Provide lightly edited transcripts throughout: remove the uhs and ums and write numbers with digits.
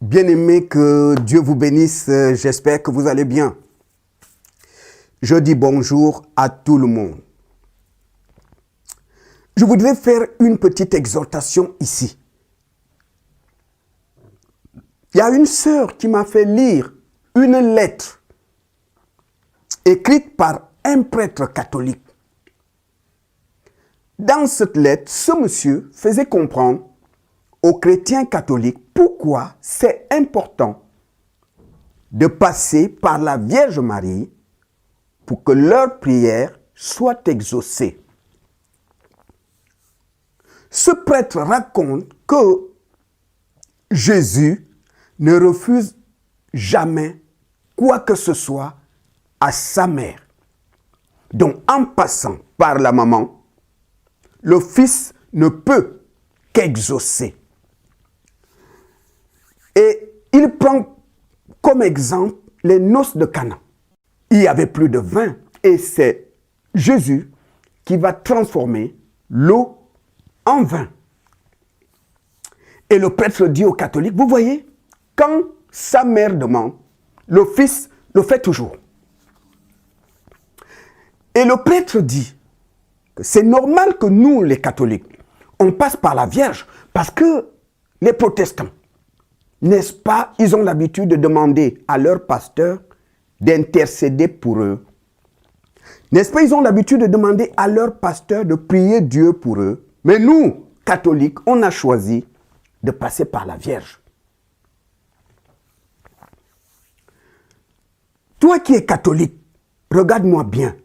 Bien-aimés, que Dieu vous bénisse, j'espère que vous allez bien. Je dis bonjour à tout le monde. Je voudrais faire une petite exhortation ici. Il y a une sœur qui m'a fait lire une lettre écrite par un prêtre catholique. Dans cette lettre, ce monsieur faisait comprendre aux chrétiens catholiques pourquoi c'est important de passer par la Vierge Marie pour que leurs prières soient exaucées. Ce prêtre raconte que Jésus ne refuse jamais quoi que ce soit à sa mère. Donc, en passant par la maman, le fils ne peut qu'exaucer. Et il prend comme exemple les noces de Cana. Il y avait plus de vin et c'est Jésus qui va transformer l'eau en vin. Et le prêtre dit aux catholiques, vous voyez, quand sa mère demande, le fils le fait toujours. Et le prêtre dit que c'est normal que nous, les catholiques, on passe par la Vierge parce que les protestants, n'est-ce pas, ils ont l'habitude de demander à leur pasteur d'intercéder pour eux. N'est-ce pas, ils ont l'habitude de demander à leur pasteur de prier Dieu pour eux. Mais nous, catholiques, on a choisi de passer par la Vierge. Toi qui es catholique, regarde-moi bien.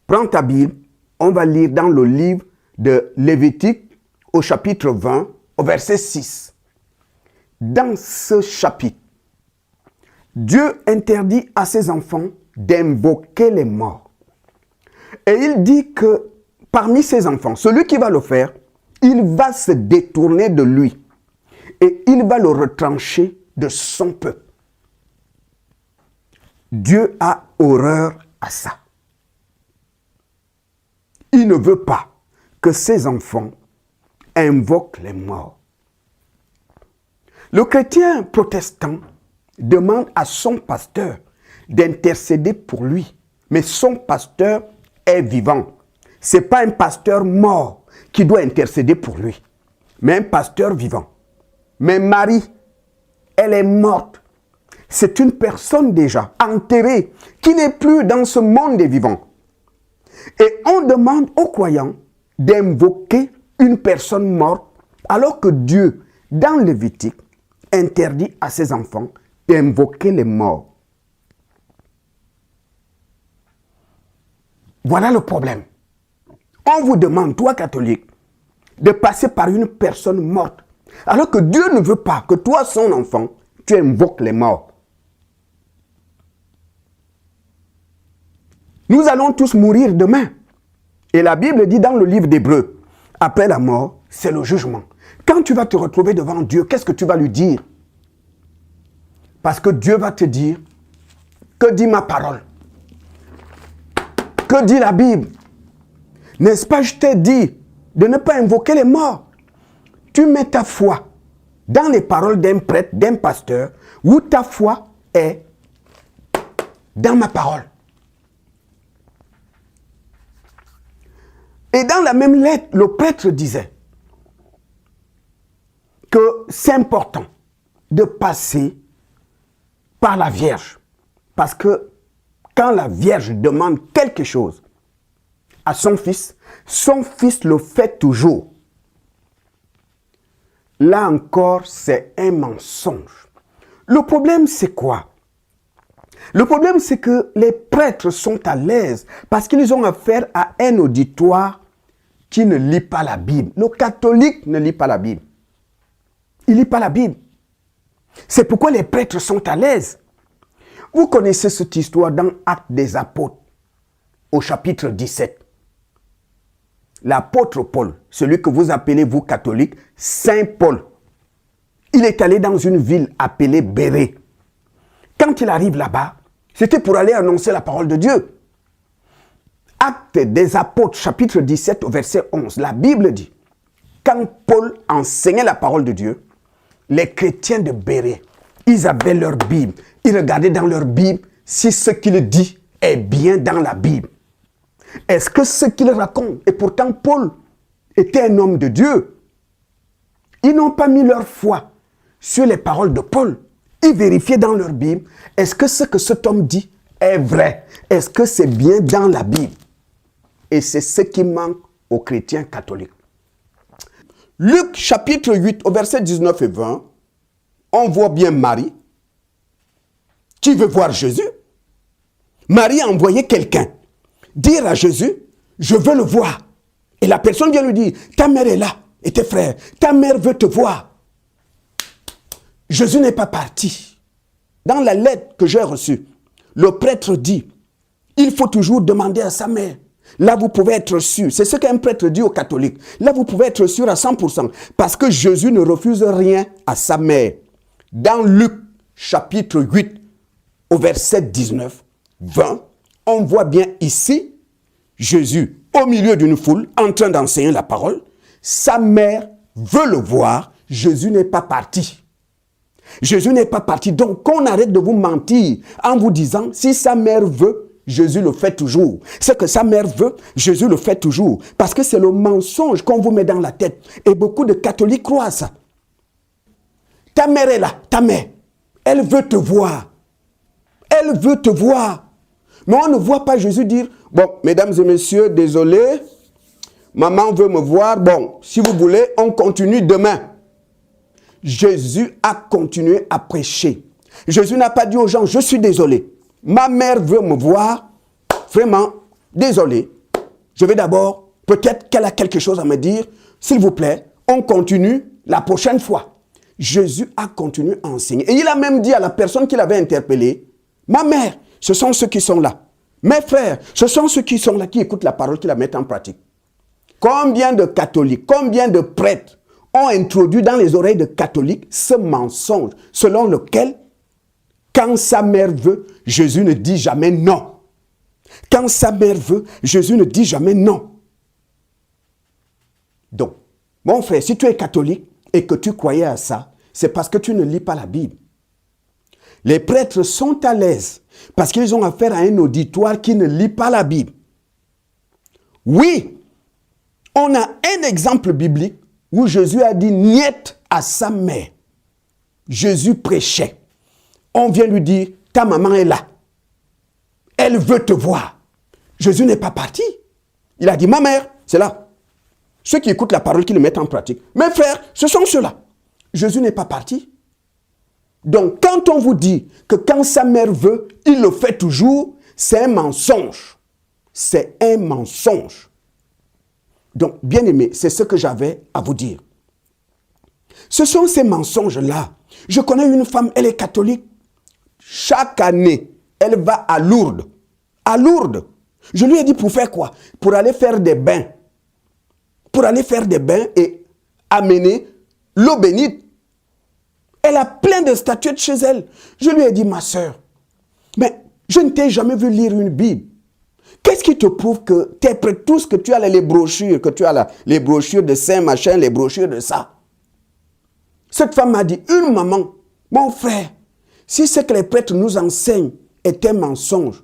Prends ta Bible, on va lire dans le livre de Lévitique au chapitre 20, au verset 6. Dans ce chapitre, Dieu interdit à ses enfants d'invoquer les morts. Et il dit que parmi ses enfants, celui qui va le faire, il va se détourner de lui. Et il va le retrancher de son peuple. Dieu a horreur à ça. Il ne veut pas que ses enfants invoquent les morts. Le chrétien protestant demande à son pasteur d'intercéder pour lui. Mais son pasteur est vivant. Ce n'est pas un pasteur mort qui doit intercéder pour lui, mais un pasteur vivant. Mais Marie, elle est morte. C'est une personne déjà enterrée qui n'est plus dans ce monde des vivants. Et on demande aux croyants d'invoquer une personne morte alors que Dieu, dans Lévitique, interdit à ses enfants d'invoquer les morts. Voilà le problème. On vous demande, toi catholique, de passer par une personne morte, alors que Dieu ne veut pas que toi, son enfant, tu invoques les morts. Nous allons tous mourir demain. Et la Bible dit dans le livre d'Hébreux, après la mort, c'est le jugement. Quand tu vas te retrouver devant Dieu, qu'est-ce que tu vas lui dire? Parce que Dieu va te dire, que dit ma parole? Que dit la Bible? N'est-ce pas, je t'ai dit de ne pas invoquer les morts. Tu mets ta foi dans les paroles d'un prêtre, d'un pasteur, ou ta foi est dans ma parole. Et dans la même lettre, le prêtre disait que c'est important de passer par la Vierge. Parce que quand la Vierge demande quelque chose à son fils le fait toujours. Là encore, c'est un mensonge. Le problème, c'est quoi? Le problème, c'est que les prêtres sont à l'aise parce qu'ils ont affaire à un auditoire qui ne lit pas la Bible. Le catholique ne lit pas la Bible. Il ne lit pas la Bible. C'est pourquoi les prêtres sont à l'aise. Vous connaissez cette histoire dans Actes des Apôtres, au chapitre 17. L'apôtre Paul, celui que vous appelez, vous catholiques, Saint Paul, il est allé dans une ville appelée Bérée. Quand il arrive là-bas, c'était pour aller annoncer la parole de Dieu. Actes des Apôtres, chapitre 17, au verset 11, la Bible dit, quand Paul enseignait la parole de Dieu, les chrétiens de Bérée Ils avaient leur Bible. Ils regardaient dans leur Bible si ce qu'il dit est bien dans la Bible. Est-ce que ce qu'il raconte, et pourtant Paul était un homme de Dieu, ils n'ont pas mis leur foi sur les paroles de Paul. Ils vérifiaient dans leur Bible, est-ce que ce que cet homme dit est vrai? Est-ce que c'est bien dans la Bible? Et c'est ce qui manque aux chrétiens catholiques. Luc chapitre 8 au verset 19 et 20, on voit bien Marie qui veut voir Jésus. Marie a envoyé quelqu'un dire à Jésus, je veux le voir. Et la personne vient lui dire, ta mère est là et tes frères, ta mère veut te voir. Jésus n'est pas parti. Dans la lettre que j'ai reçue, le prêtre dit, il faut toujours demander à sa mère. Là, vous pouvez être sûr. C'est ce qu'un prêtre dit aux catholiques. Là, vous pouvez être sûr à 100%. Parce que Jésus ne refuse rien à sa mère. Dans Luc, chapitre 8, au verset 19, 20, on voit bien ici, Jésus, au milieu d'une foule, en train d'enseigner la parole. Sa mère veut le voir. Jésus n'est pas parti. Jésus n'est pas parti. Donc, qu'on arrête de vous mentir en vous disant, si sa mère veut, Jésus le fait toujours. Ce que sa mère veut, Jésus le fait toujours. Parce que c'est le mensonge qu'on vous met dans la tête. Et beaucoup de catholiques croient à ça. Ta mère est là, ta mère. Elle veut te voir. Elle veut te voir. Mais on ne voit pas Jésus dire, bon, mesdames et messieurs, désolé, maman veut me voir. Bon, si vous voulez, on continue demain. Jésus a continué à prêcher. Jésus n'a pas dit aux gens, je suis désolé. Ma mère veut me voir, vraiment, désolé. Je vais d'abord, peut-être qu'elle a quelque chose à me dire. S'il vous plaît, on continue la prochaine fois. Jésus a continué à enseigner. Et il a même dit à la personne qui l'avait interpellé, ma mère, ce sont ceux qui sont là. Mes frères, ce sont ceux qui sont là, qui écoutent la parole, qui la mettent en pratique. Combien de catholiques, combien de prêtres ont introduit dans les oreilles de catholiques ce mensonge, selon lequel quand sa mère veut, Jésus ne dit jamais non. Quand sa mère veut, Jésus ne dit jamais non. Donc, mon frère, si tu es catholique et que tu croyais à ça, c'est parce que tu ne lis pas la Bible. Les prêtres sont à l'aise parce qu'ils ont affaire à un auditoire qui ne lit pas la Bible. Oui, on a un exemple biblique où Jésus a dit niet à sa mère. Jésus prêchait. On vient lui dire, ta maman est là. Elle veut te voir. Jésus n'est pas parti. Il a dit, ma mère, c'est là. Ceux qui écoutent la parole, qui le mettent en pratique. Mes frères, ce sont ceux-là. Jésus n'est pas parti. Donc, quand on vous dit que quand sa mère veut, il le fait toujours, c'est un mensonge. C'est un mensonge. Donc, bien aimé, c'est ce que j'avais à vous dire. Ce sont ces mensonges-là. Je connais une femme, elle est catholique. Chaque année, elle va à Lourdes. À Lourdes. Je lui ai dit pour faire quoi? Pour aller faire des bains. Pour aller faire des bains et amener l'eau bénite. Elle a plein de statuettes chez elle. Je lui ai dit, ma soeur, mais je ne t'ai jamais vu lire une Bible. Qu'est-ce qui te prouve que tu es prêt, tout ce que tu as, les brochures, que tu as les brochures de Saint machin, les brochures de ça. Cette femme m'a dit, une maman, mon frère, si ce que les prêtres nous enseignent est un mensonge,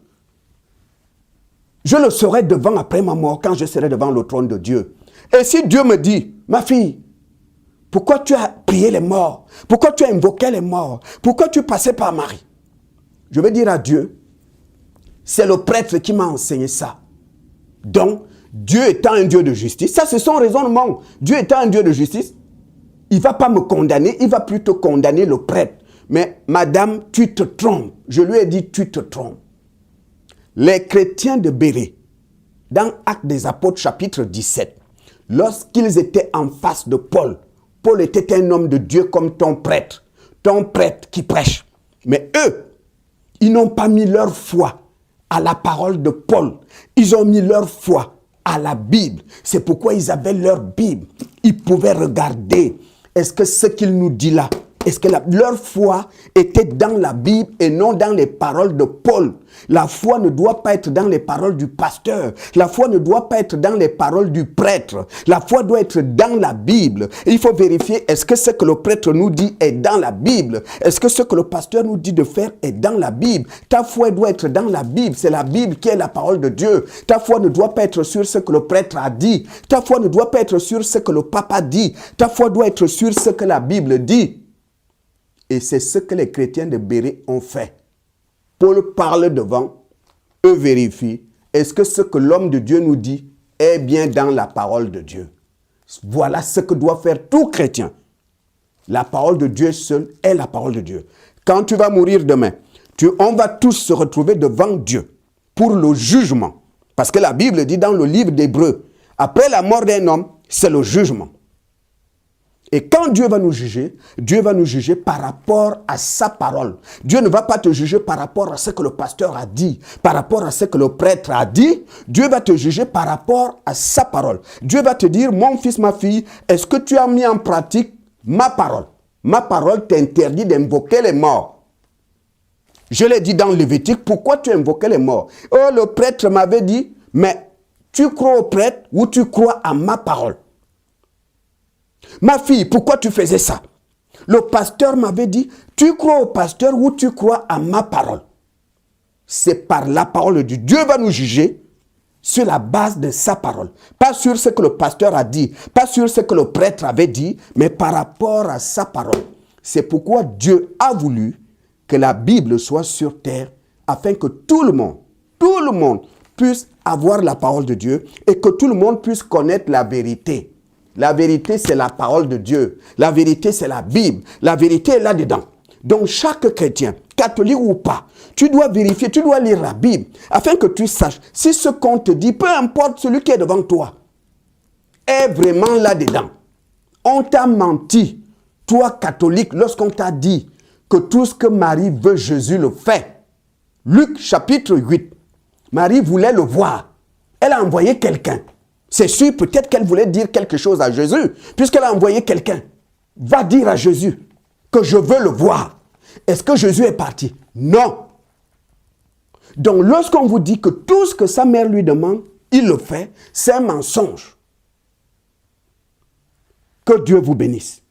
je le saurai devant après ma mort, quand je serai devant le trône de Dieu. Et si Dieu me dit, ma fille, pourquoi tu as prié les morts? Pourquoi tu as invoqué les morts? Pourquoi tu passais par Marie? Je vais dire à Dieu, c'est le prêtre qui m'a enseigné ça. Donc, Dieu étant un Dieu de justice, ça c'est son raisonnement. Dieu étant un Dieu de justice, il ne va pas me condamner, il va plutôt condamner le prêtre. Mais madame, tu te trompes. Je lui ai dit, tu te trompes. Les chrétiens de Bérée, dans Actes des Apôtres chapitre 17, lorsqu'ils étaient en face de Paul, Paul était un homme de Dieu comme ton prêtre qui prêche. Mais eux, ils n'ont pas mis leur foi à la parole de Paul. Ils ont mis leur foi à la Bible. C'est pourquoi ils avaient leur Bible. Ils pouvaient regarder, est-ce que ce qu'il nous dit là Est-ce que leur foi était dans la Bible et non dans les paroles de Paul? La foi ne doit pas être dans les paroles du pasteur. La foi ne doit pas être dans les paroles du prêtre. La foi doit être dans la Bible. Et il faut vérifier, est-ce que ce que le prêtre nous dit est dans la Bible? Est-ce que ce que le pasteur nous dit de faire est dans la Bible? Ta foi doit être dans la Bible. C'est la Bible qui est la parole de Dieu. Ta foi ne doit pas être sur ce que le prêtre a dit. Ta foi ne doit pas être sur ce que le pape a dit. Ta foi doit être sur ce que la Bible dit. Et c'est ce que les chrétiens de Béret ont fait. Paul parle devant, eux vérifient. Est-ce que ce que l'homme de Dieu nous dit est bien dans la parole de Dieu? Voilà ce que doit faire tout chrétien. La parole de Dieu seule est la parole de Dieu. Quand tu vas mourir demain, on va tous se retrouver devant Dieu pour le jugement. Parce que la Bible dit dans le livre d'Hébreux, après la mort d'un homme, c'est le jugement. Et quand Dieu va nous juger par rapport à sa parole. Dieu ne va pas te juger par rapport à ce que le pasteur a dit, par rapport à ce que le prêtre a dit. Dieu va te juger par rapport à sa parole. Dieu va te dire, mon fils, ma fille, est-ce que tu as mis en pratique ma parole? Ma parole t'interdit d'invoquer les morts. Je l'ai dit dans Lévitique, pourquoi tu invoquais les morts? Oh, le prêtre m'avait dit, mais tu crois au prêtre ou tu crois à ma parole? Ma fille, pourquoi tu faisais ça? Le pasteur m'avait dit, tu crois au pasteur ou tu crois à ma parole? C'est par la parole de Dieu. Dieu va nous juger sur la base de sa parole. Pas sur ce que le pasteur a dit, pas sur ce que le prêtre avait dit, mais par rapport à sa parole. C'est pourquoi Dieu a voulu que la Bible soit sur terre afin que tout le monde puisse avoir la parole de Dieu et que tout le monde puisse connaître la vérité. La vérité, c'est la parole de Dieu. La vérité, c'est la Bible. La vérité est là-dedans. Donc, chaque chrétien, catholique ou pas, tu dois vérifier, tu dois lire la Bible, afin que tu saches si ce qu'on te dit, peu importe celui qui est devant toi, est vraiment là-dedans. On t'a menti, toi catholique, lorsqu'on t'a dit que tout ce que Marie veut, Jésus le fait. Luc chapitre 8, Marie voulait le voir. Elle a envoyé quelqu'un. C'est sûr, peut-être qu'elle voulait dire quelque chose à Jésus, puisqu'elle a envoyé quelqu'un. Va dire à Jésus que je veux le voir. Est-ce que Jésus est parti? Non. Donc, lorsqu'on vous dit que tout ce que sa mère lui demande, il le fait, c'est un mensonge. Que Dieu vous bénisse.